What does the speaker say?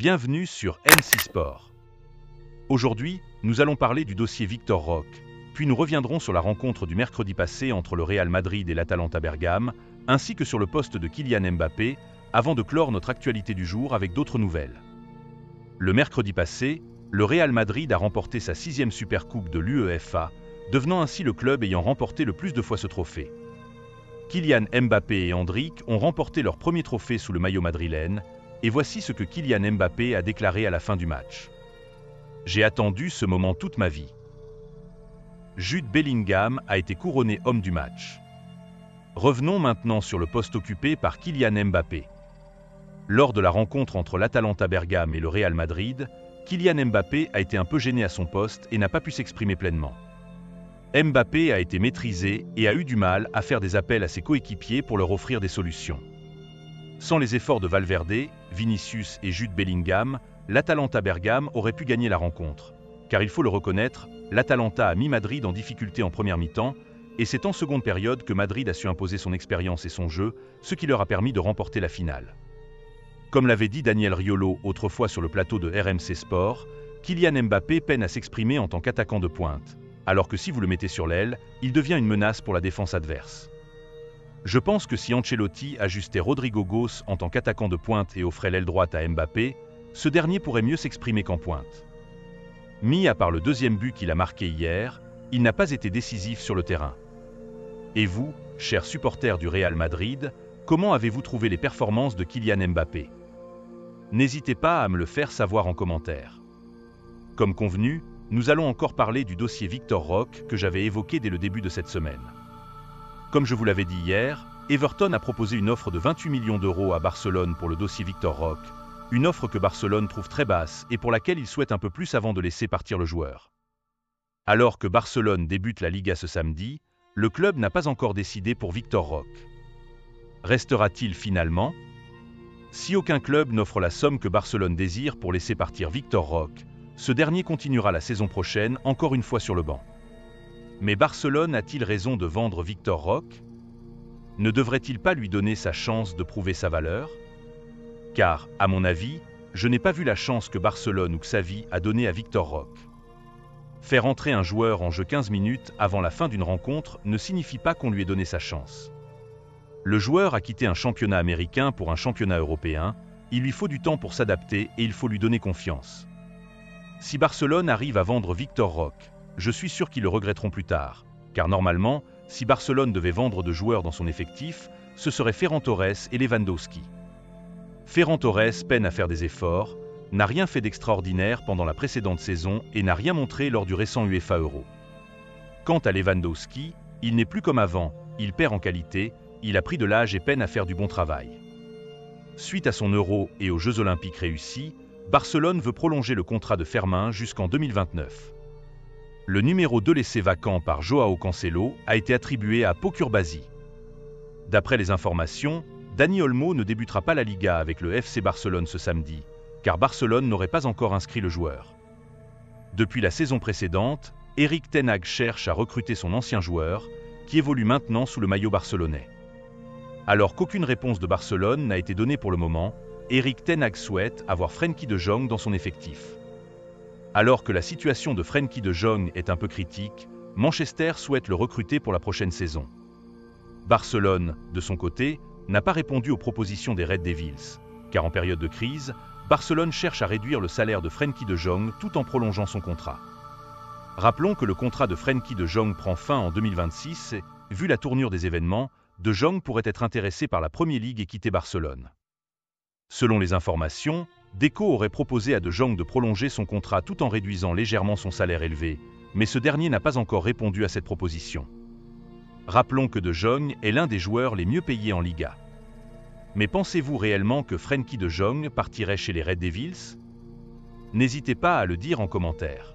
Bienvenue sur MC Sport. Aujourd'hui, nous allons parler du dossier Victor Roque, puis nous reviendrons sur la rencontre du mercredi passé entre le Real Madrid et l'Atalanta Bergame, ainsi que sur le poste de Kylian Mbappé, avant de clore notre actualité du jour avec d'autres nouvelles. Le mercredi passé, le Real Madrid a remporté sa 6e Supercoupe de l'UEFA, devenant ainsi le club ayant remporté le plus de fois ce trophée. Kylian Mbappé et Endrick ont remporté leur premier trophée sous le maillot madrilène, et voici ce que Kylian Mbappé a déclaré à la fin du match. « J'ai attendu ce moment toute ma vie. Jude Bellingham a été couronné homme du match. » Revenons maintenant sur le poste occupé par Kylian Mbappé. Lors de la rencontre entre l'Atalanta Bergame et le Real Madrid, Kylian Mbappé a été un peu gêné à son poste et n'a pas pu s'exprimer pleinement. Mbappé a été maîtrisé et a eu du mal à faire des appels à ses coéquipiers pour leur offrir des solutions. Sans les efforts de Valverde, Vinicius et Jude Bellingham, l'Atalanta Bergame aurait pu gagner la rencontre. Car il faut le reconnaître, l'Atalanta a mis Madrid en difficulté en première mi-temps, et c'est en seconde période que Madrid a su imposer son expérience et son jeu, ce qui leur a permis de remporter la finale. Comme l'avait dit Daniel Riolo autrefois sur le plateau de RMC Sport, Kylian Mbappé peine à s'exprimer en tant qu'attaquant de pointe, alors que si vous le mettez sur l'aile, il devient une menace pour la défense adverse. Je pense que si Ancelotti ajustait Rodrigo Goes en tant qu'attaquant de pointe et offrait l'aile droite à Mbappé, ce dernier pourrait mieux s'exprimer qu'en pointe. Mis à part le deuxième but qu'il a marqué hier, il n'a pas été décisif sur le terrain. Et vous, chers supporters du Real Madrid, comment avez-vous trouvé les performances de Kylian Mbappé? N'hésitez pas à me le faire savoir en commentaire. Comme convenu, nous allons encore parler du dossier Victor Roque que j'avais évoqué dès le début de cette semaine. Comme je vous l'avais dit hier, Everton a proposé une offre de 28 millions d'euros à Barcelone pour le dossier Victor Roque, une offre que Barcelone trouve très basse et pour laquelle il souhaite un peu plus avant de laisser partir le joueur. Alors que Barcelone débute la Liga ce samedi, le club n'a pas encore décidé pour Victor Roque. Restera-t-il finalement? Si aucun club n'offre la somme que Barcelone désire pour laisser partir Victor Roque, ce dernier continuera la saison prochaine encore une fois sur le banc. Mais Barcelone a-t-il raison de vendre Victor Roque? Ne devrait-il pas lui donner sa chance de prouver sa valeur? Car, à mon avis, je n'ai pas vu la chance que Barcelone ou Xavi a donnée à Victor Roque. Faire entrer un joueur en jeu 15 minutes avant la fin d'une rencontre ne signifie pas qu'on lui ait donné sa chance. Le joueur a quitté un championnat américain pour un championnat européen, il lui faut du temps pour s'adapter et il faut lui donner confiance. Si Barcelone arrive à vendre Victor Roque, je suis sûr qu'ils le regretteront plus tard, car normalement, si Barcelone devait vendre de joueurs dans son effectif, ce seraient Ferran Torres et Lewandowski. Ferran Torres peine à faire des efforts, n'a rien fait d'extraordinaire pendant la précédente saison et n'a rien montré lors du récent UEFA Euro. Quant à Lewandowski, il n'est plus comme avant, il perd en qualité, il a pris de l'âge et peine à faire du bon travail. Suite à son Euro et aux Jeux Olympiques réussis, Barcelone veut prolonger le contrat de Fermin jusqu'en 2029. Le numéro 2 laissé vacant par Joao Cancelo a été attribué à Pau Curbasi. D'après les informations, Dani Olmo ne débutera pas la Liga avec le FC Barcelone ce samedi, car Barcelone n'aurait pas encore inscrit le joueur. Depuis la saison précédente, Erik ten Hag cherche à recruter son ancien joueur, qui évolue maintenant sous le maillot barcelonais. Alors qu'aucune réponse de Barcelone n'a été donnée pour le moment, Erik ten Hag souhaite avoir Frenkie de Jong dans son effectif. Alors que la situation de Frenkie de Jong est un peu critique, Manchester souhaite le recruter pour la prochaine saison. Barcelone, de son côté, n'a pas répondu aux propositions des Red Devils, car en période de crise, Barcelone cherche à réduire le salaire de Frenkie de Jong tout en prolongeant son contrat. Rappelons que le contrat de Frenkie de Jong prend fin en 2026 et, vu la tournure des événements, de Jong pourrait être intéressé par la Premier League et quitter Barcelone. Selon les informations, Deco aurait proposé à De Jong de prolonger son contrat tout en réduisant légèrement son salaire élevé, mais ce dernier n'a pas encore répondu à cette proposition. Rappelons que De Jong est l'un des joueurs les mieux payés en Liga. Mais pensez-vous réellement que Frenkie de Jong partirait chez les Red Devils? N'hésitez pas à le dire en commentaire.